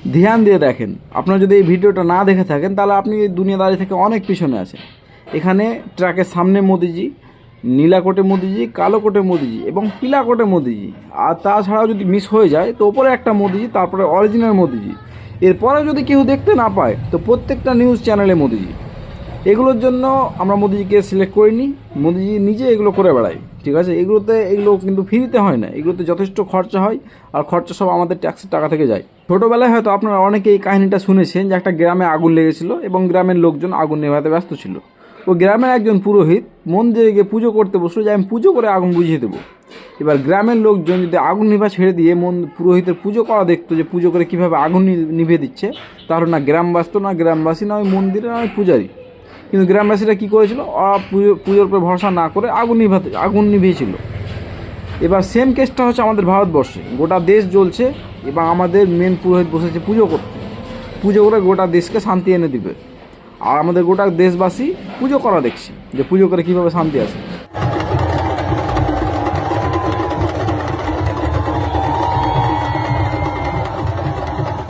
ধ্যান দিয়ে দেখেন। আপনারা যদি এই ভিডিওটা না দেখে থাকেন তাহলে আপনি এই দুনিয়াদারি থেকে অনেক পিছনে আছেন। এখানে ট্রাকের সামনে মোদিজি, নীলা কোটে মোদিজি, কালো কোটে মোদিজি এবং পিলা কোটে মোদিজি, আর তাছাড়াও যদি মিস হয়ে যায় তো ওপরে একটা মোদিজি, তারপরে অরিজিনাল মোদিজি। এরপরে যদি কেউ দেখতে না পায় তো প্রত্যেকটা নিউজ চ্যানেলে মোদিজি। এগুলোর জন্য আমরা মোদিজিকে সিলেক্ট করিনি, মোদিজি নিজে এগুলো করে বেড়ায়। ঠিক আছে, এগুলো কিন্তু ফ্রিতে হয় না, এগুলোতে যথেষ্ট খরচা হয়, আর খরচা সব আমাদের ট্যাক্সের টাকা থেকে যায়। ছোটোবেলায় হয়তো আপনারা অনেকে এই কাহিনিটা শুনেছেন যে একটা গ্রামে আগুন লেগেছিল এবং গ্রামের লোকজন আগুন নেভাতে ব্যস্ত ছিল। ও গ্রামের একজন পুরোহিত মন্দিরে গিয়ে পুজো করতে বসলো যে আমি পুজো করে আগুন বুঝিয়ে দেবো। এবার গ্রামের লোকজন যদি আগুন নিভা ছেড়ে দিয়ে পুরোহিতের পুজো করা দেখতো, যে পুজো করে কীভাবে আগুন নিভিয়ে দিচ্ছে, তাহলে না গ্রাম বাঁচত, না গ্রামবাসী, না ওই মন্দিরে, না ওই পূজারি। কিন্তু গ্রামবাসীরা কী করেছিল, পুজোর উপরে ভরসা না করে আগুন নিভিয়েছিল। এবার সেম কেসটা হচ্ছে আমাদের ভারতবর্ষে, গোটা দেশ জ্বলছে এবং আমাদের মেন পুরোহিত বসেছে পুজো করতে, পুজো করে গোটা দেশকে শান্তি এনে দিবে। আর আমাদের গোটা দেশবাসী পুজো করা দেখছি যে পুজো করে কীভাবে শান্তি আসে।